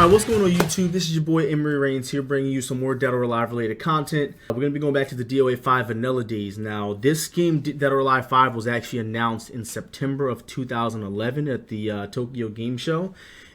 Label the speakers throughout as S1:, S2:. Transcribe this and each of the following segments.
S1: Alright, what's going on YouTube? This is your boy EmeryReigns here, bringing you some more Dead or Alive related content. We're going to be going back to the DOA5 vanilla days. Now, this game, Dead or Alive 5, was actually announced in September of 2011 at the Tokyo Game Show.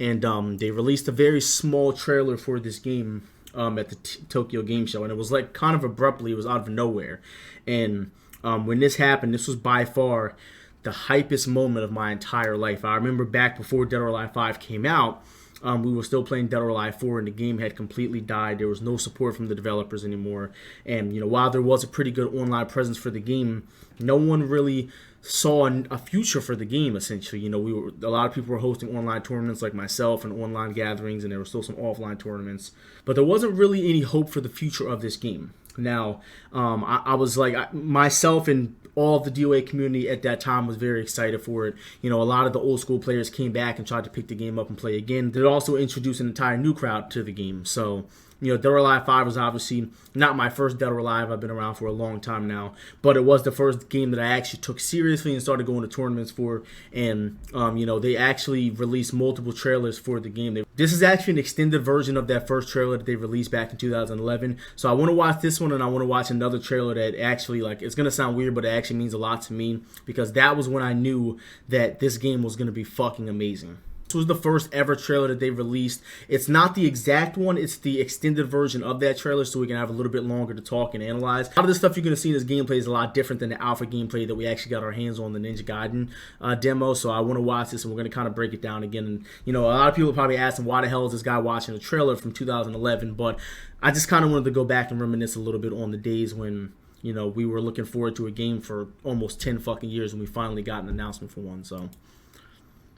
S1: And they released a very small trailer for this game at the Tokyo Game Show. And it was like kind of abruptly, it was out of nowhere. And when this happened, this was by far the hypest moment of my entire life. I remember back before Dead or Alive 5 came out, we were still playing Dead or Alive 4, and the game had completely died. There was no support from the developers anymore. And, you know, while there was a pretty good online presence for the game, no one really saw a future for the game, essentially. You know, a lot of people were hosting online tournaments like myself and online gatherings, and there were still some offline tournaments. But there wasn't really any hope for the future of this game. Now, I was like, myself and all of the DOA community at that time was very excited for it. You know, a lot of the old school players came back and tried to pick the game up and play again. They also introduced an entire new crowd to the game. So, you know, Dead or Alive 5 was obviously not my first Dead or Alive. I've been around for a long time now. But it was the first game that I actually took seriously and started going to tournaments for. And, you know, they actually released multiple trailers for the game. This is actually an extended version of that first trailer that they released back in 2011. So I want to watch this one, and I want to watch another trailer that actually, like, it's going to sound weird, but it actually means a lot to me. Because that was when I knew that this game was going to be fucking amazing. This was the first ever trailer that they released. It's not the exact one, it's the extended version of that trailer, so we can have a little bit longer to talk and analyze. A lot of the stuff you're going to see in this gameplay is a lot different than the alpha gameplay that we actually got our hands on, the Ninja Gaiden demo. So I want to watch this, and we're going to kind of break it down again. And, you know, a lot of people are probably asking, why the hell is this guy watching a trailer from 2011? But I just kind of wanted to go back and reminisce a little bit on the days when, you know, we were looking forward to a game for almost 10 fucking years, and we finally got an announcement for one. So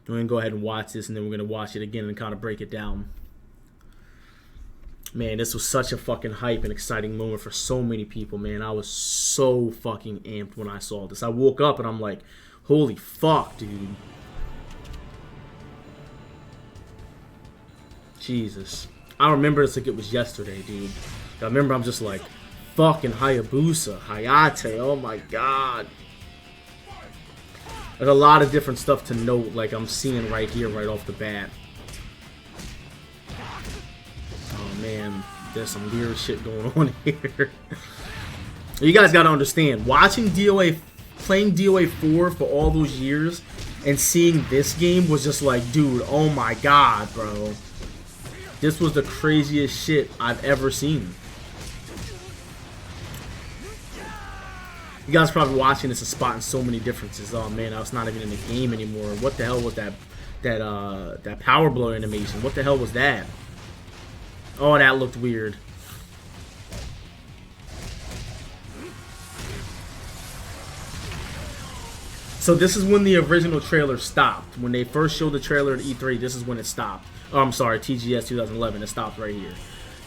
S1: we're going to go ahead and watch this, and then we're going to watch it again and kind of break it down. Man, this was such a fucking hype and exciting moment for so many people, man. I was so fucking amped when I saw this. I woke up and I'm like, holy fuck, dude. Jesus. I remember this like it was yesterday, dude. I remember I'm just like, fucking Hayabusa, Hayate, oh my god. There's a lot of different stuff to note, like I'm seeing right here, right off the bat. Oh man, there's some weird shit going on here. You guys gotta understand, watching DOA, playing DOA4 for all those years, and seeing this game was just like, dude, oh my god, bro. This was the craziest shit I've ever seen. You guys probably watching this and spotting so many differences. Oh man, I was not even in the game anymore. What the hell was that power blow animation? What the hell was that? Oh, that looked weird. So this is when the original trailer stopped. When they first showed the trailer at E3, this is when it stopped. Oh, I'm sorry, TGS 2011. It stopped right here.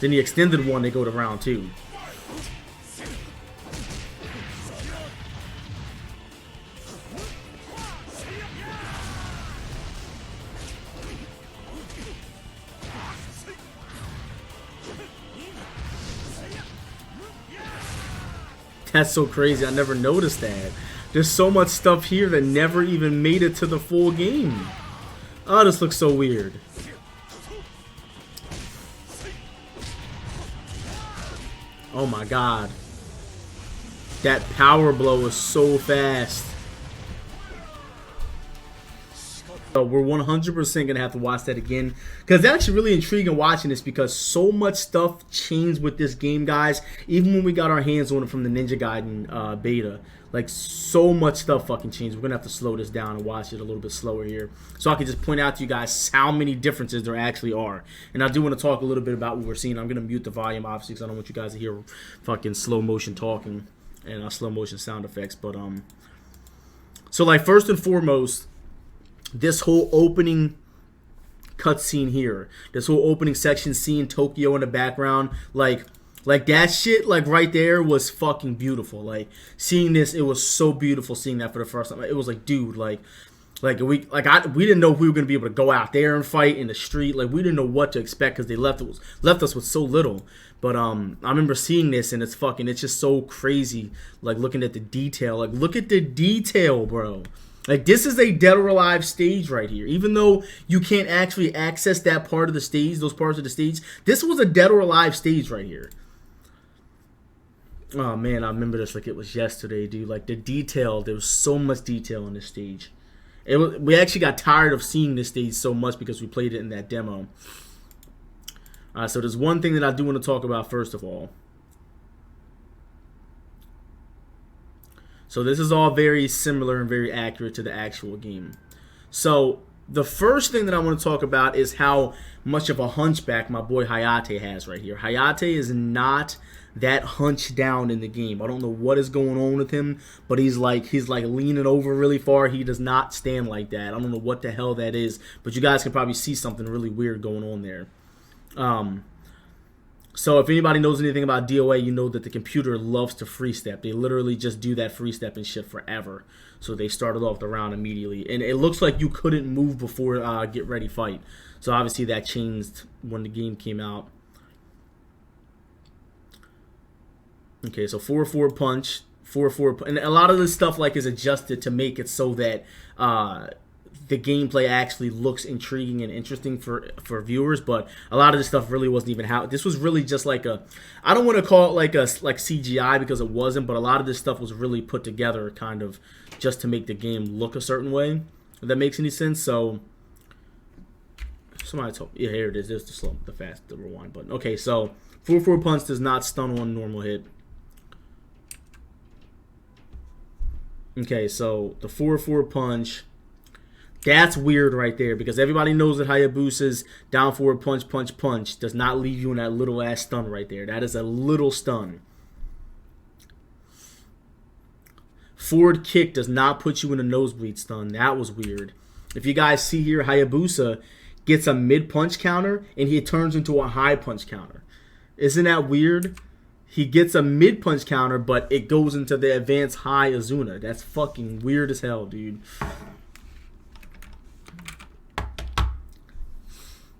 S1: Then the extended one, they go to round 2. That's so crazy. I never noticed that. There's so much stuff here that never even made it to the full game. Oh, this looks so weird. Oh my god. That power blow is so fast. So we're 100% going to have to watch that again, because it's actually really intriguing watching this, because so much stuff changed with this game, guys. Even when we got our hands on it from the Ninja Gaiden beta, like, so much stuff fucking changed. We're going to have to slow this down and watch it a little bit slower here, so I can just point out to you guys how many differences there actually are. And I do want to talk a little bit about what we're seeing. I'm going to mute the volume, obviously, because I don't want you guys to hear fucking slow motion talking and slow motion sound effects. But so, like, first and foremost, this whole opening cutscene here, this whole opening section, seeing Tokyo in the background, like that shit, like right there, was fucking beautiful. Like, seeing this, it was so beautiful seeing that for the first time. It was like, dude, we didn't know if we were gonna be able to go out there and fight in the street. Like, we didn't know what to expect, because they left us with so little. But I remember seeing this, and it's just so crazy. Like, looking at the detail, like, look at the detail, bro. Like, this is a Dead or Alive stage right here. Even though you can't actually access that part of the stage, those parts of the stage, this was a Dead or Alive stage right here. Oh, man, I remember this like it was yesterday, dude. Like, the detail, there was so much detail on this stage. We actually got tired of seeing this stage so much because we played it in that demo. So there's one thing that I do want to talk about first of all. So this is all very similar and very accurate to the actual game. So the first thing that I want to talk about is how much of a hunchback my boy Hayate has right here. Hayate is not that hunched down in the game. I don't know what is going on with him, but he's like leaning over really far. He does not stand like that. I don't know what the hell that is, but you guys can probably see something really weird going on there. So if anybody knows anything about DOA, you know that the computer loves to free step. They literally just do that free step and shit forever. So they started off the round immediately. And it looks like you couldn't move before get ready fight. So obviously that changed when the game came out. Okay, so 4-4 punch, 4-4, and a lot of this stuff like is adjusted to make it so that the gameplay actually looks intriguing and interesting for viewers, but a lot of this stuff really wasn't even how. This was really just like a, I don't want to call it like CGI because it wasn't, but a lot of this stuff was really put together kind of just to make the game look a certain way. If that makes any sense. So somebody told, yeah, here it is. There's the rewind button. Okay, so 4-4 punch does not stun on normal hit. Okay, so the 4-4 punch. That's weird right there because everybody knows that Hayabusa's down forward punch, punch, punch does not leave you in that little ass stun right there. That is a little stun. Forward kick does not put you in a nosebleed stun. That was weird. If you guys see here, Hayabusa gets a mid punch counter and he turns into a high punch counter. Isn't that weird? He gets a mid punch counter, but it goes into the advanced high Azuna. That's fucking weird as hell, dude.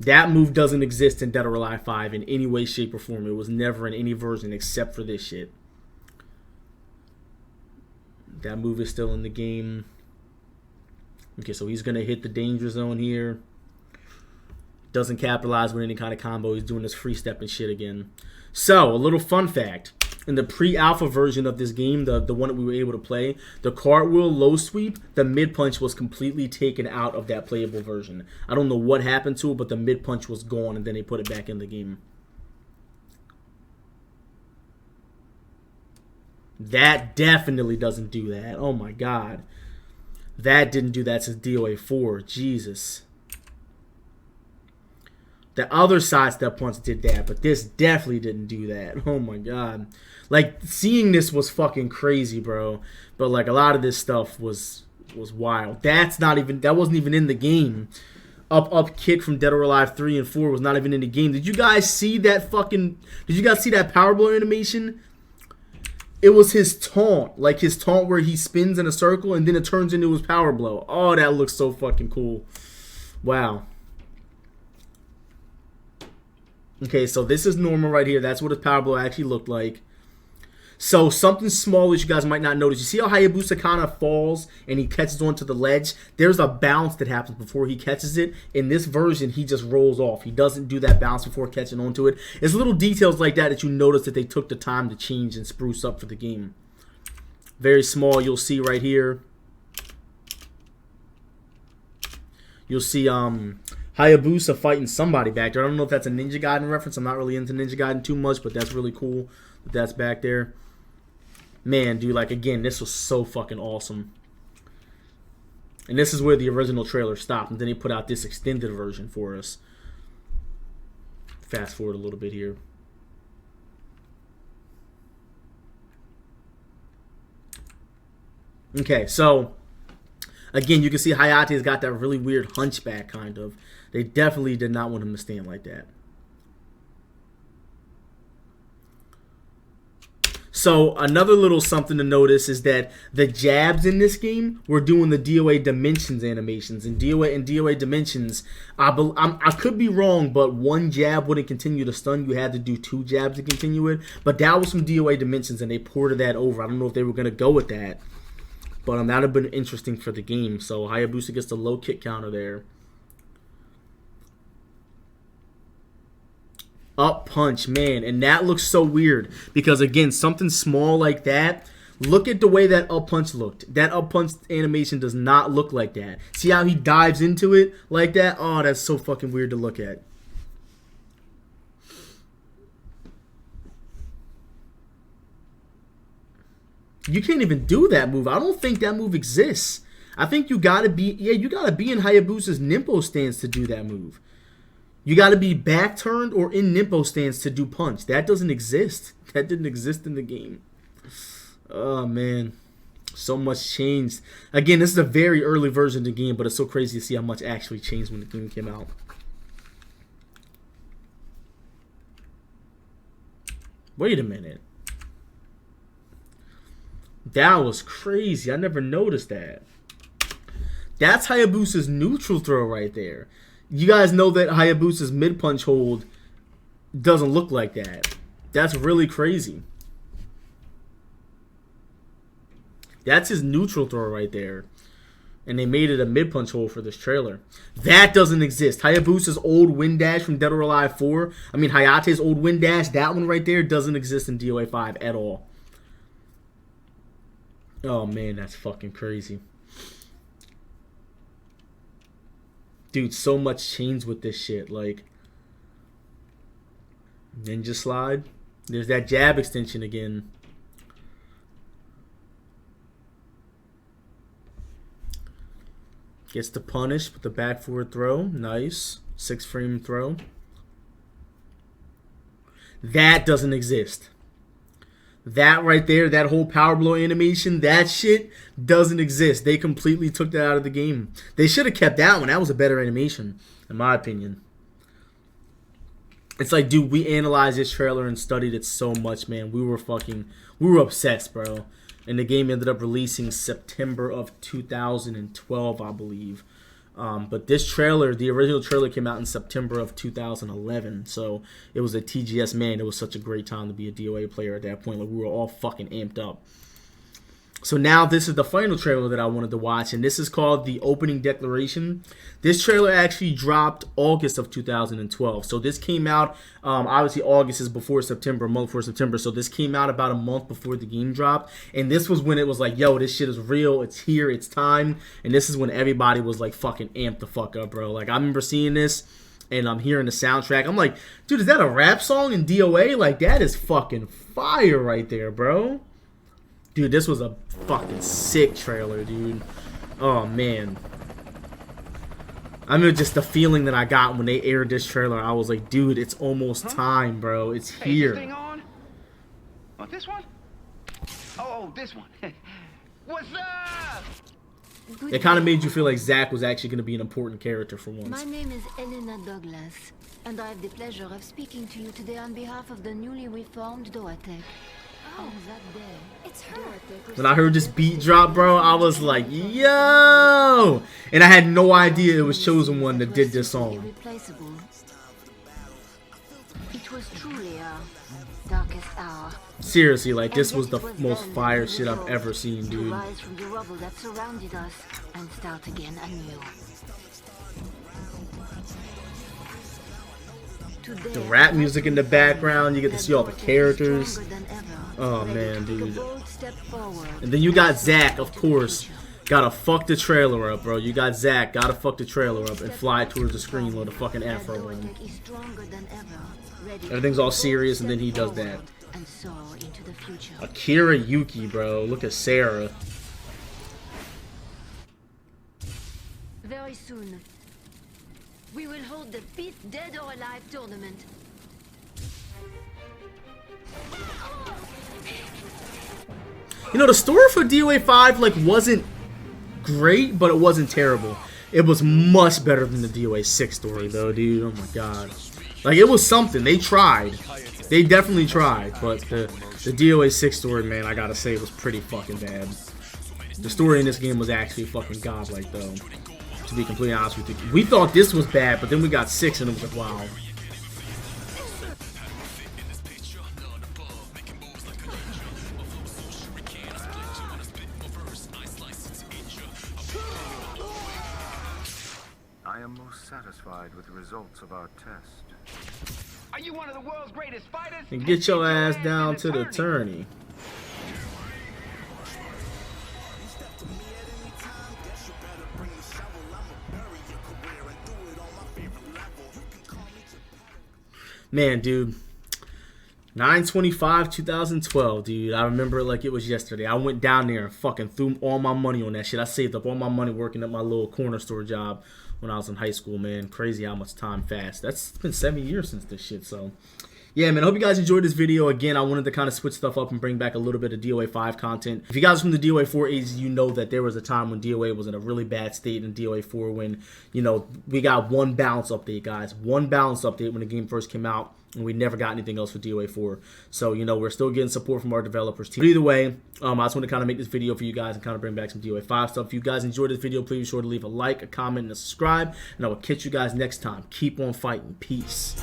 S1: That move doesn't exist in Dead or Alive 5 in any way, shape, or form. It was never in any version except for this shit. That move is still in the game. Okay, so he's going to hit the danger zone here. Doesn't capitalize with any kind of combo. He's doing this free step and shit again. So, a little fun fact. In the pre-alpha version of this game, the one that we were able to play, the cartwheel low sweep, the mid punch was completely taken out of that playable version. I don't know what happened to it, but the mid punch was gone, and then they put it back in the game. That definitely doesn't do that. Oh my god. That didn't do that since DOA4. Jesus. The other sidestep punch did that, but this definitely didn't do that. Oh my god. Like, seeing this was fucking crazy, bro. But like a lot of this stuff was wild. That wasn't even in the game. Up kick from Dead or Alive 3 and 4 was not even in the game. Did you guys see that power blow animation? It was his taunt. Like his taunt where he spins in a circle and then it turns into his power blow. Oh, that looks so fucking cool. Wow. Okay, so this is normal right here. That's what his power blow actually looked like. So something small that you guys might not notice. You see how Hayabusa kind of falls and he catches onto the ledge? There's a bounce that happens before he catches it. In this version, he just rolls off. He doesn't do that bounce before catching onto it. It's little details like that that you notice that they took the time to change and spruce up for the game. Very small, you'll see right here. You'll see Hayabusa fighting somebody back there. I don't know if that's a Ninja Gaiden reference. I'm not really into Ninja Gaiden too much, but that's really cool that that's back there. Man, dude, like, again, this was so fucking awesome. And this is where the original trailer stopped, and then they put out this extended version for us. Fast forward a little bit here. Okay, so again, you can see Hayate's got that really weird hunchback, kind of. They definitely did not want him to stand like that. So another little something to notice is that the jabs in this game were doing the DOA Dimensions animations. In DOA Dimensions, I could be wrong, but one jab wouldn't continue to stun. You had to do 2 jabs to continue it. But that was from DOA Dimensions, and they ported that over. I don't know if they were going to go with that. But that would have been interesting for the game. So Hayabusa gets the low kick counter there. Up punch, man. And that looks so weird. Because, again, something small like that. Look at the way that up punch looked. That up punch animation does not look like that. See how he dives into it like that? Oh, that's so fucking weird to look at. You can't even do that move. I don't think that move exists. I think you gotta be, yeah, you gotta be in Hayabusa's Nimpo stance to do that move. You gotta be back turned or in Nimpo stance to do punch. That doesn't exist. That didn't exist in the game. Oh, man. So much changed. Again, this is a very early version of the game, but it's so crazy to see how much actually changed when the game came out. Wait a minute. That was crazy. I never noticed that. That's Hayabusa's neutral throw right there. You guys know that Hayabusa's mid-punch hold doesn't look like that. That's really crazy. That's his neutral throw right there. And they made it a mid-punch hold for this trailer. That doesn't exist. Hayabusa's old wind dash from Dead or Alive 4. I mean, Hayate's old wind dash, that one right there doesn't exist in DOA5 at all. Oh, man, that's fucking crazy. Dude, so much changed with this shit. Like, ninja slide. There's that jab extension again. Gets the punish with the back forward throw. Nice. 6-frame throw. That doesn't exist. That right there, that whole power blow animation, that shit doesn't exist. They completely took that out of the game. They should have kept that one. That was a better animation, in my opinion. It's like, dude, we analyzed this trailer and studied it so much, man. We were obsessed, bro. And the game ended up releasing September of 2012, I believe. But this trailer, the original trailer, came out in September of 2011. So it was a TGS, man. It was such a great time to be a DOA player at that point. Like, we were all fucking amped up. So now this is the final trailer that I wanted to watch, and this is called The Opening Declaration. This trailer actually dropped August of 2012. So this came out, obviously August is before September, a month before September. So this came out about a month before the game dropped. And this was when it was like, yo, this shit is real. It's here. It's time. And this is when everybody was like fucking amped the fuck up, bro. Like, I remember seeing this and I'm hearing the soundtrack. I'm like, dude, is that a rap song in DOA? Like, that is fucking fire right there, bro. Dude, this was a fucking sick trailer, dude. Oh, man. I mean, just the feeling that I got when they aired this trailer, I was like, dude, it's almost time, bro. It's here.
S2: Hey, this thing on? Oh, this one? Oh, this one. What's up?
S1: It kind of made you feel like Zack was actually going to be an important character for once.
S3: My name is Elena Douglas, and I have the pleasure of speaking to you today on behalf of the newly reformed DOA5. On that day, it's her.
S1: When I heard this beat drop, bro, I was like, yo! And I had no idea it was Chosen One that did this song.
S3: Irreplaceable. It was truly our darkest hour.
S1: Seriously, like, this was the most fire shit I've ever seen, dude.
S3: To rise from the rubble that surrounded us and start again anew.
S1: The rap music in the background, you get to see all the characters. Oh, man, dude. And then you got Zack, of course. Gotta fuck the trailer up, bro. You got Zack, gotta fuck the trailer up and fly towards the screen with a fucking afro on. Everything's all serious, and then he does that. Akira Yuki, bro. Look at Sarah.
S3: Very soon, we will hold the 5th Dead or Alive tournament.
S1: You know, the story for DOA5, like, wasn't great, but it wasn't terrible. It was much better than the DOA6 story, though, dude. Oh, my God. Like, it was something. They tried. They definitely tried. But the DOA6 story, man, I gotta say, was pretty fucking bad. The story in this game was actually fucking godlike, though. To be completely honest with you. We thought this was bad, but then we got 6, and it was like, wow.
S4: am most satisfied with the results of our test.
S2: Are you one of the world's greatest fighters?
S1: And get your ass
S2: to
S1: down to the tourney. Man, dude. 9/25/2012, dude. I remember it like it was yesterday. I went down there and fucking threw all my money on that shit. I saved up all my money working at my little corner store job when I was in high school, man. Crazy how much time passed. It's been 7 years since this shit, so... Yeah, man, I hope you guys enjoyed this video. Again, I wanted to kind of switch stuff up and bring back a little bit of DOA5 content. If you guys are from the DOA4 ages, you know that there was a time when DOA was in a really bad state in DOA4 when, you know, we got one balance update, guys. One balance update when the game first came out, and we never got anything else for DOA4. So, you know, we're still getting support from our developers team. But either way, I just want to kind of make this video for you guys and kind of bring back some DOA5 stuff. If you guys enjoyed this video, please be sure to leave a like, a comment, and a subscribe. And I will catch you guys next time. Keep on fighting. Peace.